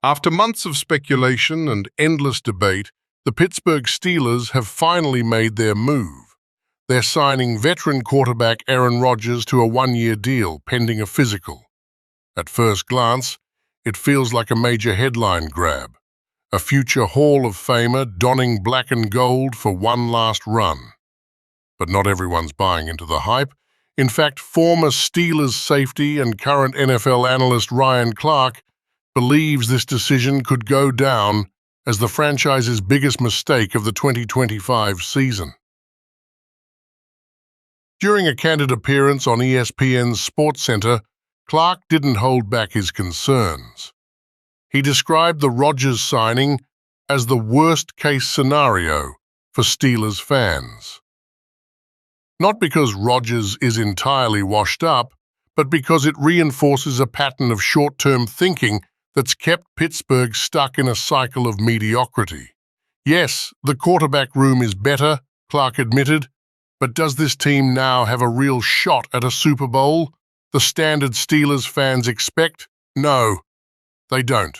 After months of speculation and endless debate, the Pittsburgh Steelers have finally made their move. They're signing veteran quarterback Aaron Rodgers to a one-year deal pending a physical. At first glance, it feels like a major headline grab, a future Hall of Famer donning black and gold for one last run. But not everyone's buying into the hype. In fact, former Steelers safety and current NFL analyst Ryan Clark believes this decision could go down as the franchise's biggest mistake of the 2025 season. During a candid appearance on ESPN's SportsCenter, Clark didn't hold back his concerns. He described the Rodgers signing as the worst-case scenario for Steelers fans. Not because Rodgers is entirely washed up, but because it reinforces a pattern of short-term thinking that's kept Pittsburgh stuck in a cycle of mediocrity. Yes, the quarterback room is better, Clark admitted, but does this team now have a real shot at a Super Bowl? The standard Steelers fans expect? No, they don't.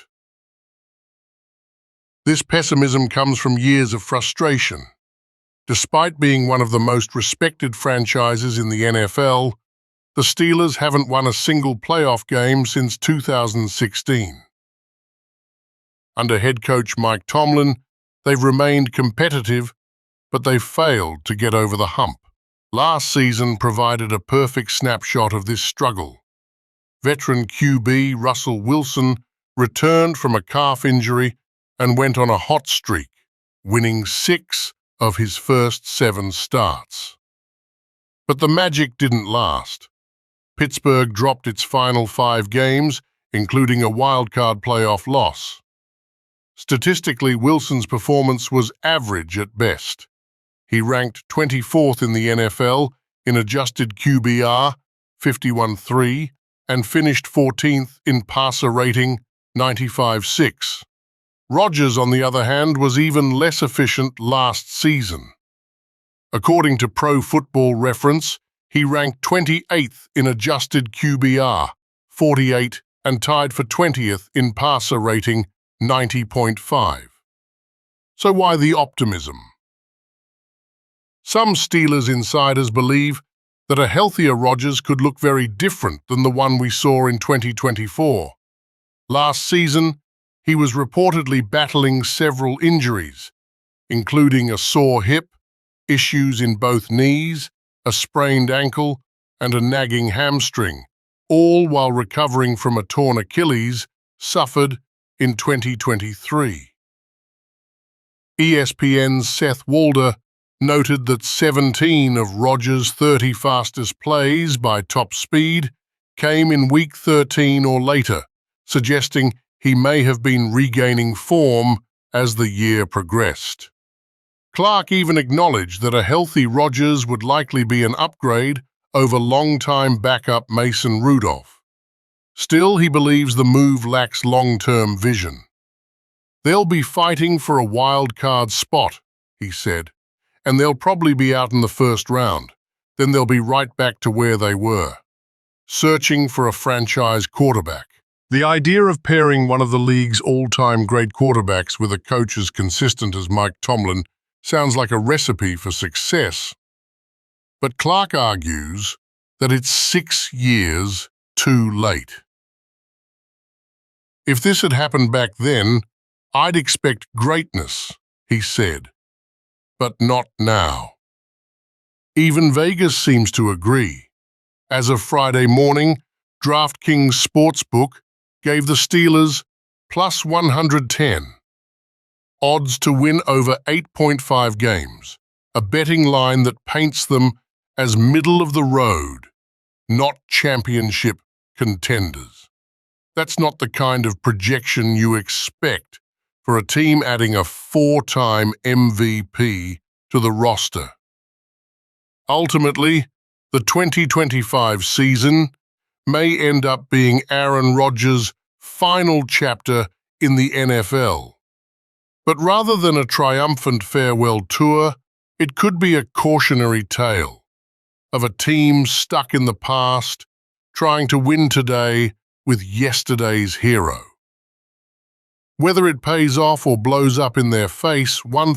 This pessimism comes from years of frustration. Despite being one of the most respected franchises in the NFL, the Steelers haven't won a single playoff game since 2016. Under head coach Mike Tomlin, they've remained competitive, but they've failed to get over the hump. Last season provided a perfect snapshot of this struggle. Veteran QB Russell Wilson returned from a calf injury and went on a hot streak, winning 6 of his first 7 starts. But the magic didn't last. Pittsburgh dropped its final 5 games, including a wildcard playoff loss. Statistically, Wilson's performance was average at best. He ranked 24th in the NFL in adjusted QBR, 51.3, and finished 14th in passer rating, 95.6. Rodgers, on the other hand, was even less efficient last season. According to Pro Football Reference, he ranked 28th in adjusted QBR, 48, and tied for 20th in passer rating, 90.5. So why the optimism? Some Steelers insiders believe that a healthier Rodgers could look very different than the one we saw in 2024. Last season, he was reportedly battling several injuries, including a sore hip, issues in both knees, a sprained ankle, and a nagging hamstring, all while recovering from a torn Achilles suffered in 2023. ESPN's Seth Walder noted that 17 of Rodgers' 30 fastest plays by top speed came in Week 13 or later, suggesting he may have been regaining form as the year progressed. Clark even acknowledged that a healthy Rodgers would likely be an upgrade over longtime backup Mason Rudolph. Still, he believes the move lacks long-term vision. They'll be fighting for a wild card spot, he said, and they'll probably be out in the first round. Then they'll be right back to where they were, searching for a franchise quarterback. The idea of pairing one of the league's all-time great quarterbacks with a coach as consistent as Mike Tomlin sounds like a recipe for success. But Clark argues that it's 6 years too late. If this had happened back then, I'd expect greatness, he said, but not now. Even Vegas seems to agree. As of Friday morning, DraftKings Sportsbook gave the Steelers plus 110. Odds to win over 8.5 games, a betting line that paints them as middle of the road, not championship contenders. That's not the kind of projection you expect for a team adding a 4-time MVP to the roster. Ultimately, the 2025 season may end up being Aaron Rodgers' final chapter in the NFL. But rather than a triumphant farewell tour, it could be a cautionary tale of a team stuck in the past, trying to win today with yesterday's hero. Whether it pays off or blows up in their face, one